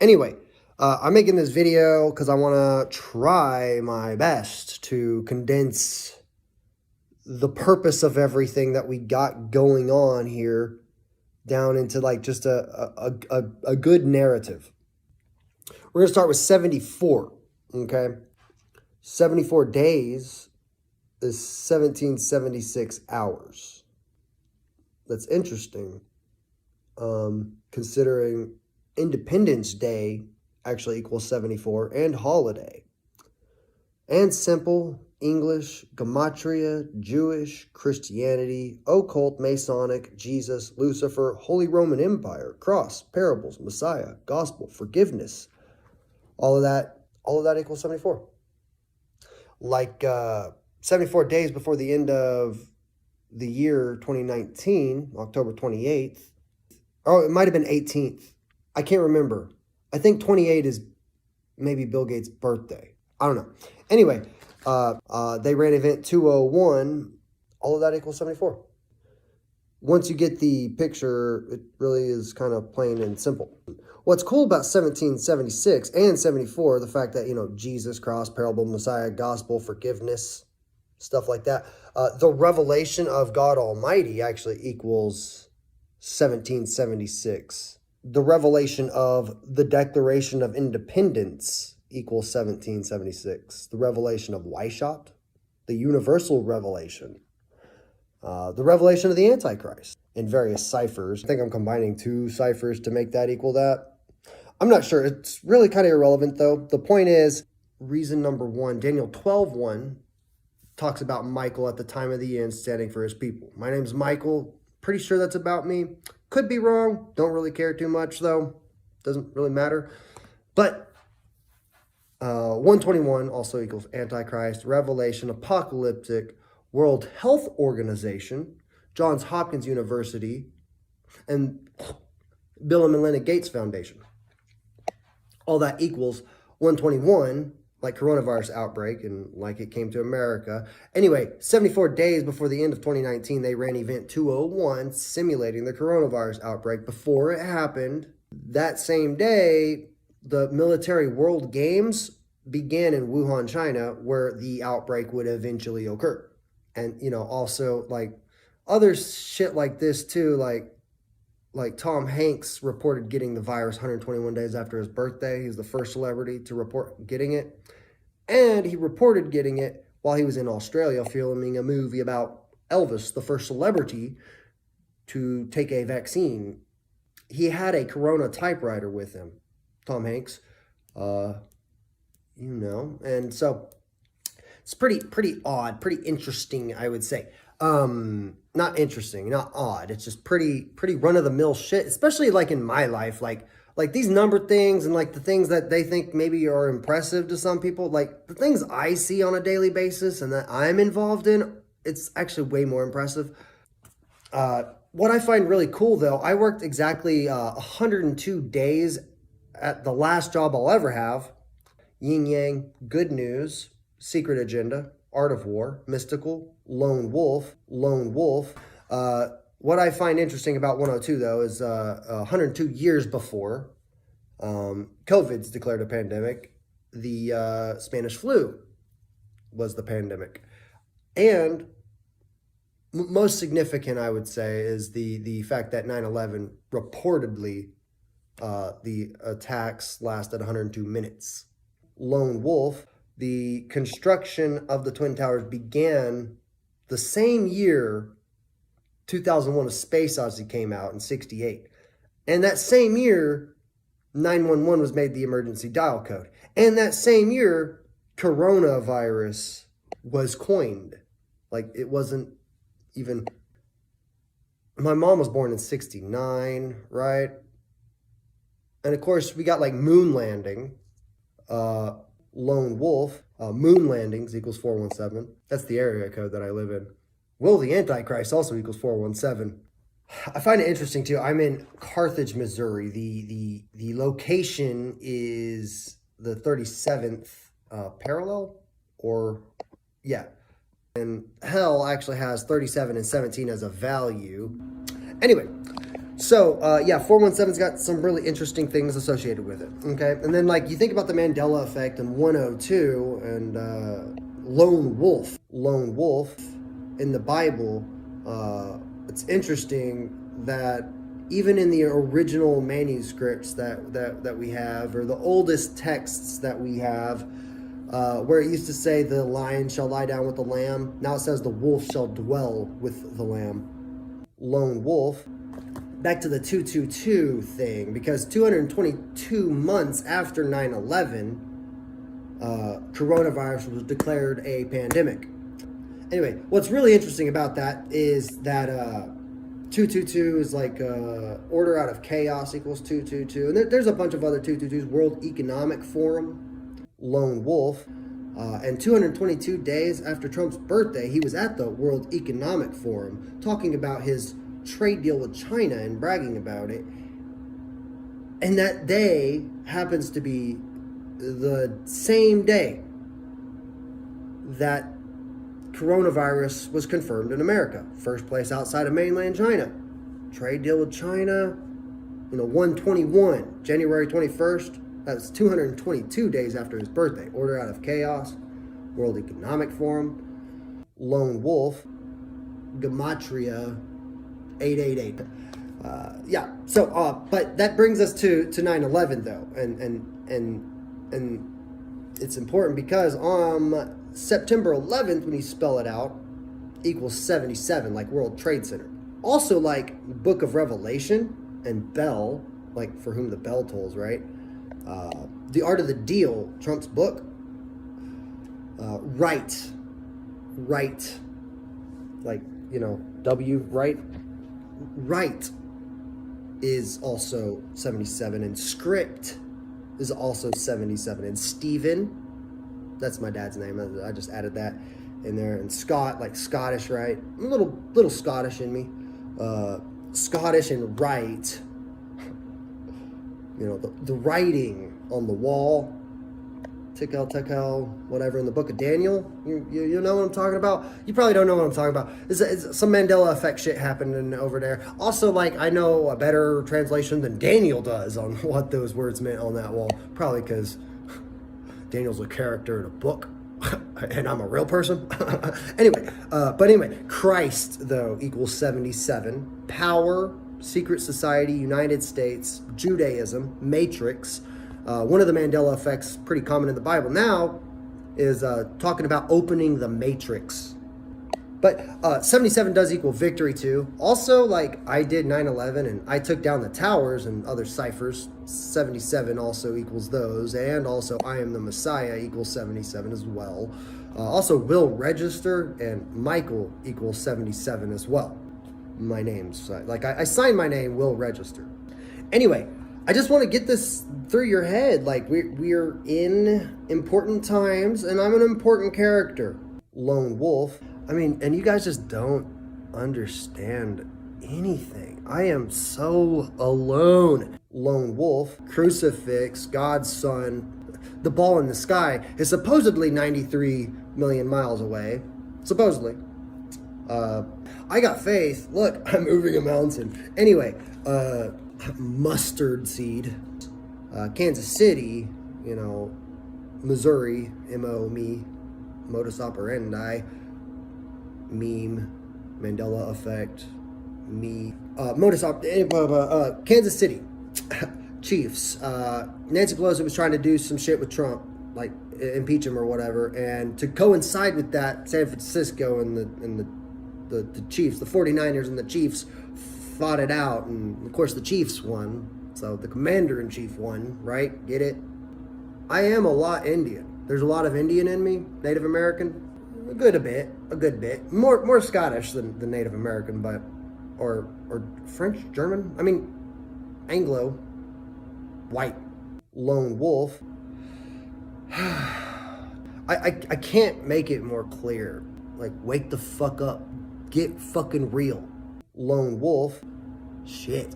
Anyway, I'm making this video because I want to try my best to condense the purpose of everything that we got going on here down into like just a good narrative. We're going to start with 74, okay? 74 days is 1776 hours. That's interesting, considering Independence Day actually equals 74, and holiday. And simple, English, Gematria, Jewish, Christianity, occult, Masonic, Jesus, Lucifer, Holy Roman Empire, cross, parables, Messiah, gospel, forgiveness. All of that equals 74. Like 74 days before the end of the year 2019, October 28th. Oh, it might have been 18th. I can't remember. I think 28 is maybe Bill Gates' birthday. I don't know. Anyway, they ran event 201. All of that equals 74. Once you get the picture, it really is kind of plain and simple. What's cool about 1776 and 74, the fact that, Jesus, cross, parable, Messiah, gospel, forgiveness, stuff like that. The revelation of God Almighty actually equals 1776. The revelation of the Declaration of Independence equals 1776. The revelation of Weishaupt, the universal revelation, the revelation of the Antichrist in various ciphers. I think I'm combining two ciphers to make that equal that. I'm not sure. It's really kind of irrelevant, though. The point is, reason number one, Daniel 12:1 talks about Michael at the time of the end standing for his people. My name's Michael. Pretty sure that's about me. Could be wrong. Don't really care too much, though. Doesn't really matter. But 121 also equals Antichrist, Revelation, Apocalyptic, World Health Organization, Johns Hopkins University, and Bill and Melinda Gates Foundation. All that equals 121, like coronavirus outbreak and like it came to America. Anyway, 74 days before the end of 2019, they ran event 201 simulating the coronavirus outbreak. Before it happened, that same day, the Military World Games began in Wuhan, China, where the outbreak would eventually occur. And, also like other shit like this too, like Tom Hanks reported getting the virus 121 days after his birthday. He's the first celebrity to report getting it. And he reported getting it while he was in Australia filming a movie about Elvis, the first celebrity to take a vaccine. He had a Corona typewriter with him, Tom Hanks, and so it's pretty odd, pretty interesting, I would say. Not interesting, not odd. It's just pretty run-of-the-mill shit, especially like in my life, like these number things and like the things that they think maybe are impressive to some people, like the things I see on a daily basis and that I'm involved in, it's actually way more impressive. What I find really cool, though, I worked exactly 102 days at the last job I'll ever have. Yin Yang, Good News, Secret Agenda, Art of War, Mystical, Lone Wolf. What I find interesting about 102, though, is 102 years before COVID's declared a pandemic, the Spanish flu was the pandemic. And most significant, I would say, is the fact that 9/11 reportedly, the attacks lasted 102 minutes. Lone Wolf, the construction of the Twin Towers began the same year 2001: A Space Odyssey came out in 1968. And that same year, 911 was made the emergency dial code. And that same year, coronavirus was coined. Like, it wasn't even... My mom was born in 1969, right? And of course, we got like moon landing, Lone Wolf, moon landings equals 417. That's the area code that I live in. Will the Antichrist also equals 417. I find it interesting too. I'm in Carthage, Missouri. The location is the 37th parallel, or yeah. And hell actually has 37 and 17 as a value. Anyway, So, yeah, 417's got some really interesting things associated with it, okay? And then, like, you think about the Mandela effect and 102 and lone wolf. Lone wolf in the Bible, it's interesting that even in the original manuscripts that we have, or the oldest texts that we have, where it used to say the lion shall lie down with the lamb, now it says the wolf shall dwell with the lamb. Lone wolf. Back to the 222 thing, because 222 months after 9/11, coronavirus was declared a pandemic. Anyway, what's really interesting about that is that 222 is like order out of chaos equals 222. And there's a bunch of other 222s. World Economic Forum, lone wolf. And 222 days after Trump's birthday, he was at the World Economic Forum talking about his trade deal with China and bragging about it. And that day happens to be the same day that coronavirus was confirmed in America. First place outside of mainland China. Trade deal with China, 121, January 21st. That's 222 days after his birthday. Order out of chaos, World Economic Forum, lone wolf, gematria, 888. Yeah. So, but that brings us to 9/11 though, and it's important because on September 11th, when you spell it out, equals 77, like World Trade Center. Also, like Book of Revelation and Bell, like for whom the bell tolls, right? The Art of the Deal, Trump's book. Right, like W, right. Right is also 77, and Script is also 77, and Stephen, that's my dad's name. I just added that in there. And Scott, like Scottish, right? A little Scottish in me. Scottish and right. The writing on the wall. Tekel, whatever, in the book of Daniel. You know what I'm talking about? You probably don't know what I'm talking about. It's some Mandela effect shit happening over there. Also, like, I know a better translation than Daniel does on what those words meant on that wall. Probably because Daniel's a character in a book, and I'm a real person. Anyway, Christ, though, equals 77. Power, secret society, United States, Judaism, Matrix. One of the Mandela effects, pretty common in the Bible now, is talking about opening the matrix. But 77 does equal victory too. Also, like, I did 9/11 and I took down the towers and other ciphers. 77 also equals those. And also I am the Messiah equals 77 as well. Also will register and Michael equals 77 as well. My name's, like, I signed my name, will register. Anyway, I just want to get this through your head. Like, we're in important times, and I'm an important character. Lone wolf. I mean, and you guys just don't understand anything. I am so alone. Lone wolf, crucifix, God's son. The ball in the sky is supposedly 93 million miles away. Supposedly. I got faith. Look, I'm moving a mountain. Anyway, mustard seed. Kansas City, Missouri, me, modus operandi, meme, Mandela effect, Kansas City, Chiefs. Nancy Pelosi was trying to do some shit with Trump, like impeach him or whatever, and to coincide with that, San Francisco and the Chiefs, the 49ers and the Chiefs fought it out, and of course the Chiefs won. So the commander-in-chief won, right? Get it? I am a lot Indian. There's a lot of Indian in me, Native American. A good bit. More Scottish than Native American, but or French, German. I mean, Anglo, white, lone wolf. I can't make it more clear. Like, wake the fuck up. Get fucking real. Lone wolf. Shit.